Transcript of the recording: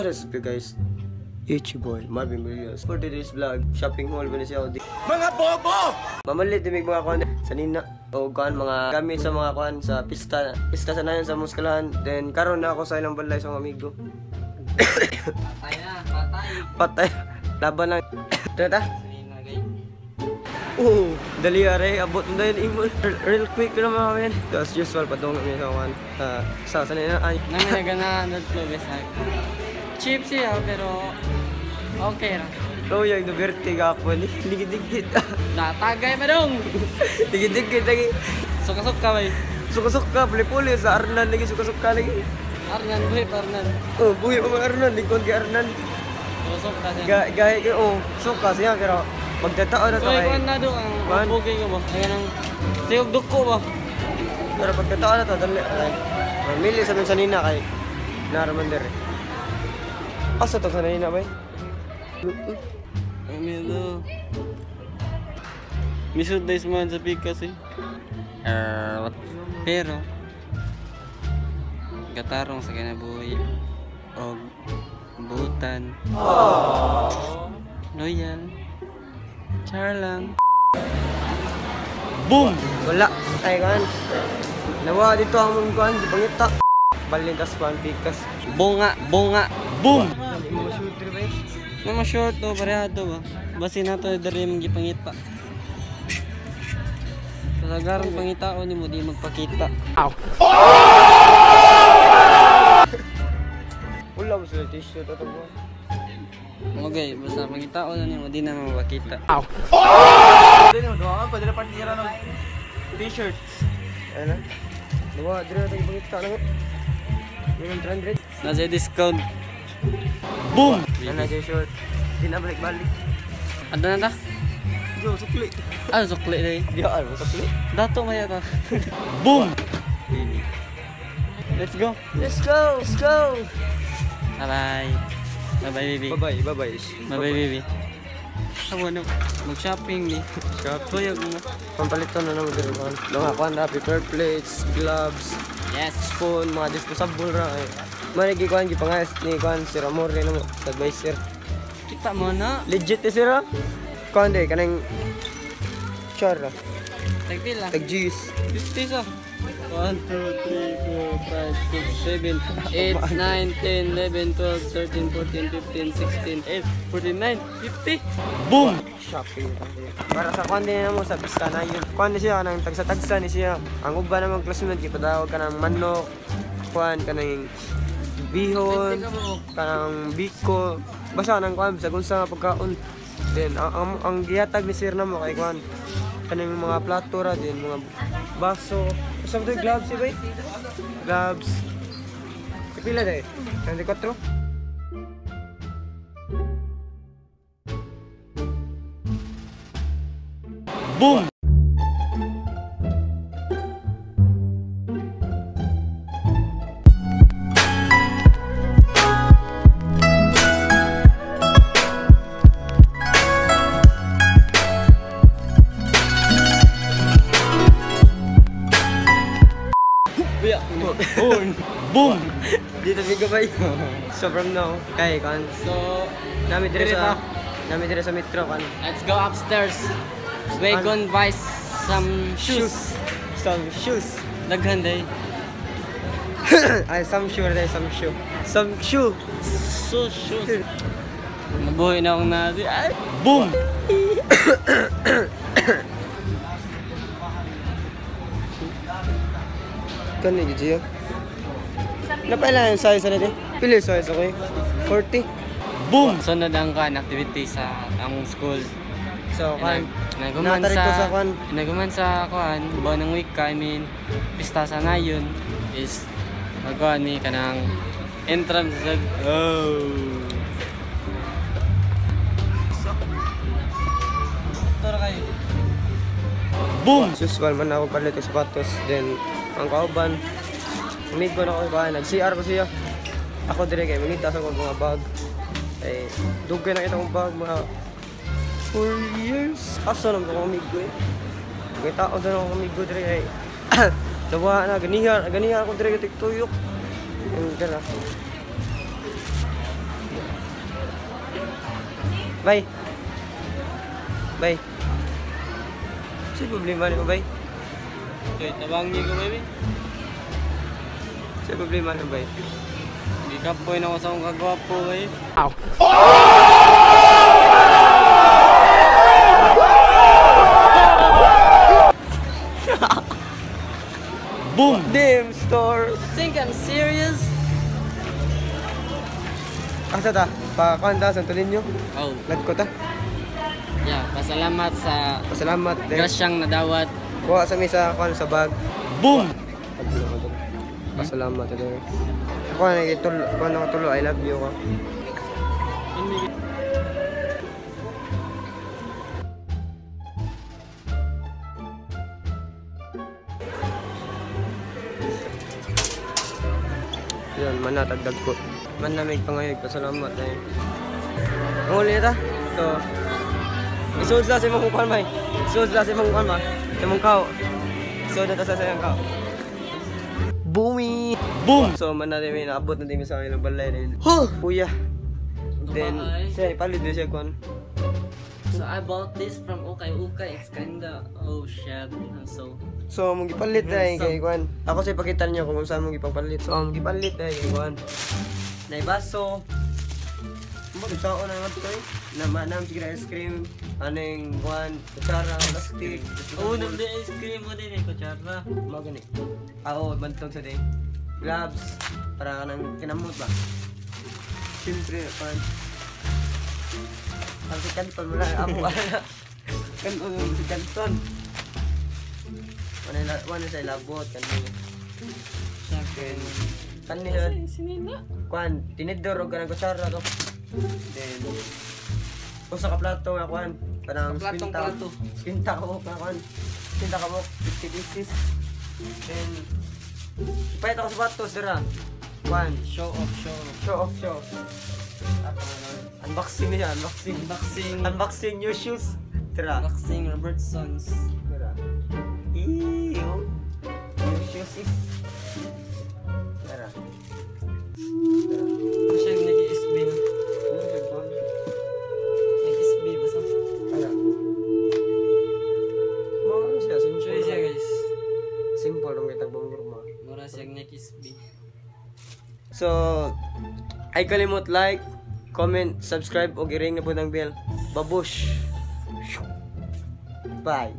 What is up guys? It's your boy, Marvin Murillo. For today's vlog, shopping haul ba na siya ako di? Mga bobo! Mamalit din mga kuhan sa nina. O kuhan, mga gamit sa mga kuhan sa pista. Pista sa nayon sa muskalahan. Then karon na ako sa ilang balay sa mga amigo. Patay na, patay. Patay. Laban lang. Tata? Dali are, abot mo dahil imo. Real quick na mga men. As usual, patong kami sa kuhan. Sa nina. Nanginagana ko Bisaya. Cheap siya pero okay ra. Oh, yung nuberte ka po. Ligid-ligid. Natagay pa dong. Ligid-ligid lagi. Suka-suka ba? Suka-suka, puli-puli sa Arnan lagi, suka-suka lagi. Arnan, buhi pa Arnan. Oh, buhi pa mga Arnan, likod kay Arnan. Suka siya. Gaya kay, oh, suka siya, pero pagtatao na ito so, kay... ikuan na doon, ang bugay ko ba? Ayan ang siyog duko ba? Pero pagtatao na ito, dali. Mamili sa minsanina kay Naramander. Asa ito sa nina ba? Amilo. Misud na isman sa pikas eh. Pero gatarong sa kinabuhi o butan. Loyal. Char lang. Boom! Wala. Ay kan. Nawa dito ang mong kuhan, di pangita. Balintas kuhan, pikas. Bunga, bunga. Boom! Mga shooter ba eh? Mga short to, parehado ba? Basi na to dari mong gipangit pa. Talagarang pangitao ni mo di magpakita. Ow! Wala mo sila t-shirt ito po. Okay, basta pangitao na ni mo di na magpakita. Ow! Pwede nyo, doon pwede na partira ng t-shirt. Ano? Dua, dito tayo pangita lang. Yung 300. Nasa discount. Boom! Ano na short? Di na balik-balik. Ano na ta? Jo, sukli. Ah, sukli na eh. Di ako, sukli. Dato maya ta. Boom! Let's go! Let's go! Let's go! Bye-bye! Bye-bye, baby. Bye-bye, bye-bye. Bye-bye, baby. Ako na, mag-shopping ni. Tuyag mo. Pampalitan na naman dito kan. Mga kuhan na, paper plates, gloves, Yes! spoon, mga disposable ra. Manigi kuhan, gipangayas ni kuhan, si Ramor rin mo, sa advisor. Kita mo na. Legit ni sira. Kuhan di, kanang char ra. Tagpila. Tag-juice. 50 sa. 1, 2, 3, 4, 5, 6, 7, 8, 9, 10, 11, 12, 13, 14, 15, 16, 8, 49, 50. Boom! Shopping. Para sa kuhan din mo sa pista na yun. Kuhan din siya, kanang tagsa-tagsa ni siya. Ang uba namang classmate, ipadawag ka ng manok. Kuhan, kanang bihon, kanang biko. Basta kanang kuhan, sa kung sa pagkaon. Then, ang gihatag ni sir na mo kay kuhan. Kanang mga plato ra din, mga baso. Basta ito yung gloves, iba eh. Gloves. Kapila dahil? 34? Boom! Boom! Dito may gabay. So from now, kay kan. So, Nami dire sa metro kan. let's go upstairs. We gonna buy some shoes. Some shoes. Daghan day. Ay, some shoe day, some shoe. Some shoe. So shoes. Nabuhay na akong nasi. Ay! Boom! Kani gid siya. Napailan yung size na din. Pili size okay. 40. Boom! Sunod ang activity sa ang school. So kan. Naguman Natarito sa kan. Naguman sa kuan, buwan ng week ka, I mean, pista sa nayon is magawa ni kanang entrance sa Tara kayo. Boom! Usual man ako palit ng sapatos. Then ang kauban. Amigo na ako ba? Nag-CR ko siya. Ako dire kay mangitas ako mga bag. Eh, dugay na kita kong bag mga 4 years. Asa lang ako amigo eh. May tao doon ako amigo dire kay dawa na ganiha ako dire kay tiktuyok. Ang dala. Bay. Bay. Si problema ni ko, bay. Okay, tabangi ko, baby. Si problema ni bay. Hindi ka po yun ako sa akong kagwapo, baby. Boom! Damn store! Think I'm serious? Asa ta? Pakanta sa tulin nyo? Oh, Lag ko ta? yeah. Pasalamat sa Pasalamat. grasyang nadawat. Kuha sa misa, kuha sa bag. Boom! Pasalamat. Kuha na tulo, I love you ka. Yan, manatagdag ko. Manamig pangayag, pasalamat na yun. Ang huli na ta? So, isuod sila sa imong kupan, may. Isuod sila sa imong kupan, ma. Sa imong kao. Isuod na ta sa sayang kao. Boomy! Boom! So, man natin may naabot na din sa ilang balay na yun. Huh! Kuya! Then, siya, ipalit din siya kuhan. So I bought this from Ukay. It's kinda, oh shit. So, mong gipalit na kay kuhan. Ako sa ipakita niyo kung saan mong ipangpalit. So, mong gipalit na kay kuhan. Naibaso. Sao na naman ito eh. Namanam sigla ice cream. Anong kuhan, kutsara, plastic. Oh, namdi ice cream mo din eh, kutsara. Mga gani. Oo, bantog sa day. Gloves. Para ka nang kinamot ba? Siyempre, kuhan. Ang si Canton mo lang. Ako wala. Canton, si Canton. Wala sa ilabot. Kanina. Sinina. Kuhan, tinidor o ganang kutsara to. Then, kung sa kaplato nga kuhan, parang Kaplatong plato. Spinta ka mo, kuhan. Spinta ka mo, 50 pieces. Then, ipahit ako sa batos, dira. Kuhan, Show off. show off. Unboxing niya, unboxing new shoes. Dira. Unboxing Robertsons. Dira. Iyo. New shoes is. Dira. Ano siya yung nag-i-SB na? Nag-SB ba sa? Ano? Mura siya, simple. Show siya guys. Simple lang kitang bumurma. Mura siya nag-SB. So, ay kalimot like, comment, subscribe o i-ring na po ng bell. Babush! Bye!